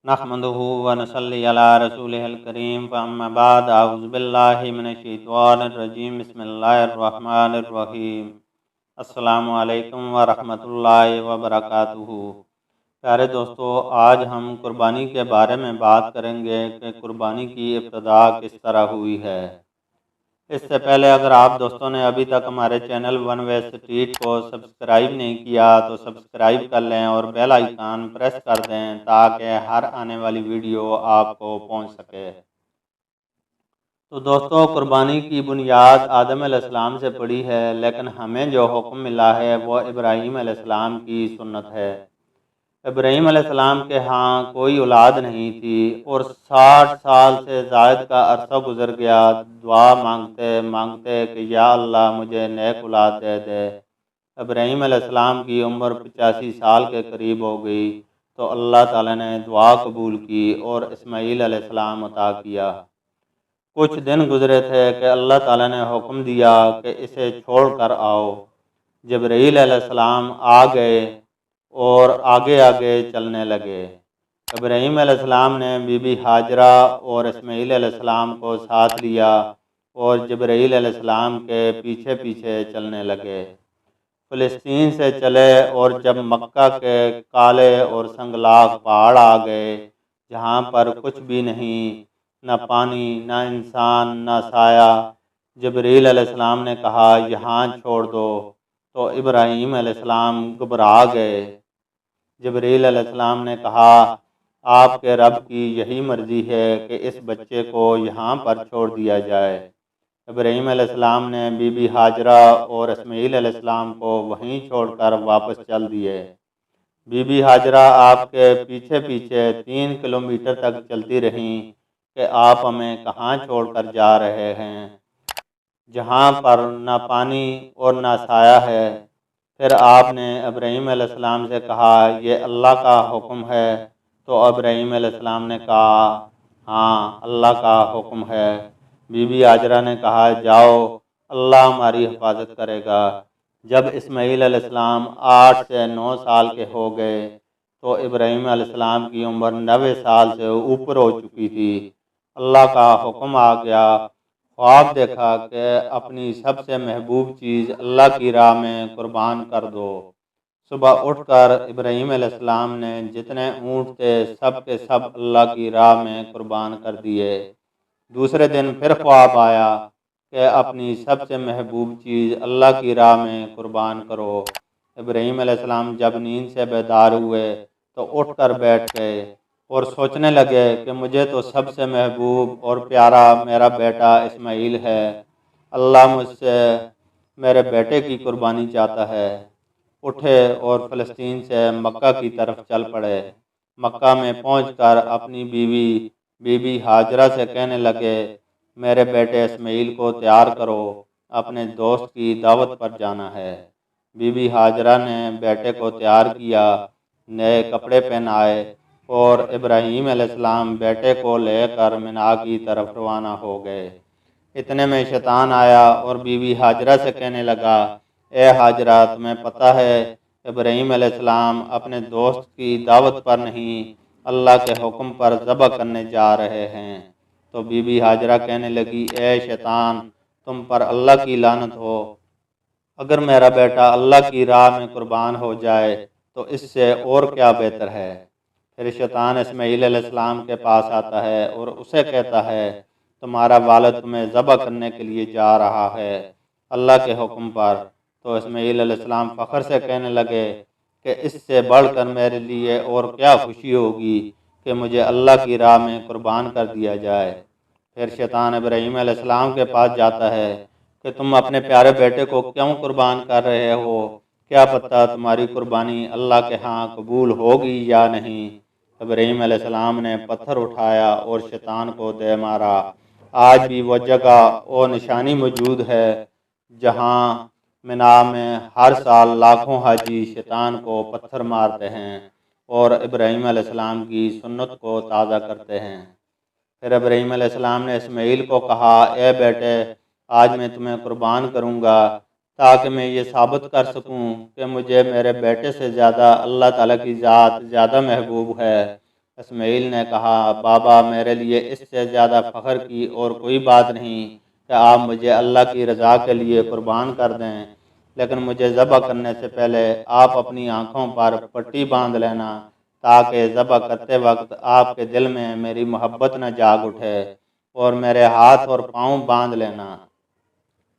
नहमदुहु व नसल्ली अला रसूलिहिल करीम अम्मा बाद अऊज़ु बिल्लाहि मिनश शैतानिर रजीम बिस्मिल्लाहिर रहमानिर रहीम। अस्सलामु अलैकुम व रहमतुल्लाहि व बरकातुहू। प्यारे दोस्तों, आज हम कुर्बानी के बारे में बात करेंगे कि कुर्बानी की इब्तिदा किस तरह हुई है। इससे पहले अगर आप दोस्तों ने अभी तक हमारे चैनल वन वे स्ट्रीट को सब्सक्राइब नहीं किया तो सब्सक्राइब कर लें और बेल आइकन प्रेस कर दें ताकि हर आने वाली वीडियो आपको पहुंच सके। तो दोस्तों, कुर्बानी की बुनियाद आदम अलैहिस्सलाम से पड़ी है, लेकिन हमें जो हुक्म मिला है वो इब्राहीम अलैहिस्सलाम की सुन्नत है। इब्राहीम अलैहिस्सलाम के यहाँ कोई औलाद नहीं थी और 60 साल से ज़ायद का अरसा गुजर गया दुआ मांगते मांगते कि या अल्लाह मुझे नेक औलाद दे दे। इब्राहीम अलैहिस्सलाम की उम्र 85 साल के करीब हो गई तो अल्लाह ताला ने दुआ कबूल की और इस्माईल अलैहिस्सलाम अता किया। कुछ दिन गुजरे थे कि अल्लाह ताला ने हुक्म दिया कि इसे छोड़ कर आओ। जिब्रील अलैहिस्सलाम आ गए और आगे आगे चलने लगे। इब्राहीम अलैहिस्सलाम ने बीबी हाजरा और इस्माईल अलैहिस्सलाम को साथ लिया और जिब्रील अलैहिस्सलाम के पीछे पीछे चलने लगे। फ़लस्तीन से चले और जब मक्का के काले और संगलाख पहाड़ आ गए जहाँ पर कुछ भी नहीं, न पानी, न इंसान, न साया, जिब्रील अलैहिस्सलाम ने कहा यहाँ छोड़ दो, तो इब्राहीम अलैहिस्सलाम घबरा गए। जिब्रील अलैहिस्सलाम ने कहा आपके रब की यही मर्ज़ी है कि इस बच्चे को यहाँ पर छोड़ दिया जाए। इब्राहीम अलैहिस्सलाम ने बीबी हाजरा और इस्माईल अलैहिस्सलाम को वहीं छोड़कर वापस चल दिए। बीबी हाजरा आपके पीछे पीछे 3 किलोमीटर तक चलती रहीं कि आप हमें कहाँ छोड़कर जा रहे हैं, जहाँ पर न पानी और न साया है। फिर आपने इब्राहीम अलैहिस्सलाम से कहा ये अल्लाह का हुक्म है, तो इब्राहीम अलैहिस्सलाम ने कहा हाँ अल्लाह का हुक्म है। बीबी हाजरा ने कहा जाओ, अल्लाह हमारी हिफाजत करेगा। जब इस्माईल अलैहिस्सलाम 8 से 9 साल के हो गए तो इब्राहीम अलैहिस्सलाम की उम्र 90 साल से ऊपर हो चुकी थी। अल्लाह का हुक्म आ गया, ख्वाब देखा कि अपनी सबसे महबूब चीज़ अल्लाह की राह में कुर्बान कर दो। सुबह उठकर इब्राहीम अलैहिस्सलाम ने जितने ऊँट थे सब के सब अल्लाह की राह में कुर्बान कर दिए। दूसरे दिन फिर ख्वाब आया कि अपनी सबसे महबूब चीज़ अल्लाह की राह में कुर्बान करो। इब्राहीम अलैहिस्सलाम जब नींद से बेदार हुए तो उठकर बैठ गए और सोचने लगे कि मुझे तो सबसे महबूब और प्यारा मेरा बेटा इस्माईल है। अल्लाह मुझसे मेरे बेटे की कुर्बानी चाहता है। उठे और फ़लस्तीन से मक्का की तरफ चल पड़े। मक्का में पहुंचकर अपनी बीबी हाजरा से कहने लगे मेरे बेटे इस्माईल को तैयार करो, अपने दोस्त की दावत पर जाना है। बीबी हाजरा ने बेटे को तैयार किया, नए कपड़े पहनाए और इब्राहीम अलैहिस्सलाम बेटे को लेकर मिना की तरफ रवाना हो गए। इतने में शैतान आया और बीबी हाजरा से कहने लगा ए हाजरा, तुम्हें पता है इब्राहीम अलैहिस्सलाम अपने दोस्त की दावत पर नहीं अल्लाह के हुक्म पर ज़बह करने जा रहे हैं। तो बीबी हाजरा कहने लगी ए शैतान, तुम पर अल्लाह की लानत हो। अगर मेरा बेटा अल्लाह की राह में कुर्बान हो जाए तो इससे और क्या बेहतर है। फिर शैतान इस्माईल अलैहिस्सलाम के पास आता है और उसे कहता है तुम्हारा वालिद तुम्हें ज़बह करने के लिए जा रहा है अल्लाह के हुक्म पर। तो इस्माईल अलैहिस्सलाम फ़ख्र से कहने लगे कि इससे बढ़कर मेरे लिए और क्या खुशी होगी कि मुझे अल्लाह की राह में कुर्बान कर दिया जाए। फिर शैतान इब्राहीम अलैहिस्सलाम के पास जाता है कि तुम अपने प्यारे बेटे को क्यों कुर्बान कर रहे हो, क्या पता तुम्हारी कुर्बानी अल्लाह के यहाँ कबूल होगी या नहीं। इब्राहीम अलैहिस्सलाम ने पत्थर उठाया और शैतान को दे मारा। आज भी वो जगह और निशानी मौजूद है जहाँ मिना में हर साल लाखों हाजी शैतान को पत्थर मारते हैं और इब्राहीम अलैहिस्सलाम की सुन्नत को ताज़ा करते हैं। फिर इब्राहीम अलैहिस्सलाम ने इस्माईल को कहा ए बेटे, आज मैं तुम्हें कुर्बान करूँगा ताकि मैं ये साबित कर सकूँ कि मुझे मेरे बेटे से ज़्यादा अल्लाह ताला की ज़ात ज़्यादा महबूब है। اسماعیل نے کہا بابا میرے لیے اس سے زیادہ فخر کی اور کوئی بات نہیں کہ آپ مجھے اللہ کی رضا کے لیے قربان کر دیں، لیکن مجھے ذبح کرنے سے پہلے آپ اپنی آنکھوں پر پٹی باندھ لینا تاکہ ذبح کرتے وقت آپ کے دل میں میری محبت نہ جاگ اٹھے، اور میرے ہاتھ اور پاؤں باندھ لینا۔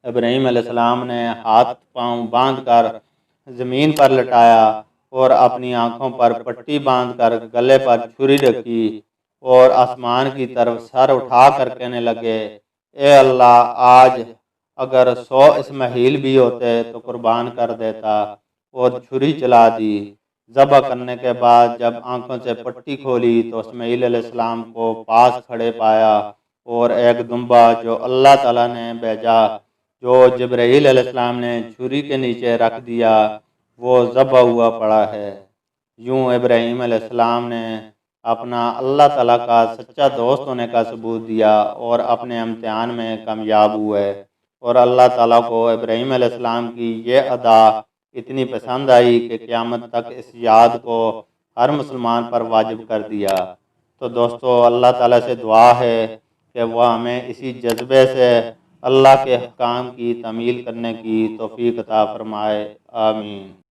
ابراہیم علیہ السلام نے ہاتھ پاؤں باندھ کر زمین پر لٹایا اور اپنی آنکھوں پر پٹی باندھ کر گلے پر چھری رکھی اور آسمان کی طرف سر اٹھا کر کہنے لگے، اے اللہ، آج اگر 100 اسماعیل بھی ہوتے تو قربان کر دیتا، اور چھری چلا دی۔ ذبح کرنے کے بعد جب آنکھوں سے پٹی کھولی تو اسماعیل علیہ السلام کو پاس کھڑے پایا، اور ایک دمبا جو اللہ تعالیٰ نے بھیجا، جو جبرائیل علیہ السلام نے چھری کے نیچے رکھ دیا، وہ ذبح ہوا پڑا ہے۔ یوں ابراہیم علیہ السلام نے اپنا اللہ تعالیٰ کا سچا دوست ہونے کا ثبوت دیا اور اپنے امتحان میں کامیاب ہوئے، اور اللہ تعالیٰ کو ابراہیم علیہ السلام کی یہ ادا اتنی پسند آئی کہ قیامت تک اس یاد کو ہر مسلمان پر واجب کر دیا۔ تو دوستو، اللہ تعالیٰ سے دعا ہے کہ وہ ہمیں اسی جذبے سے اللہ کے احکام کی تعمیل کرنے کی توفیق عطا فرمائے، آمین۔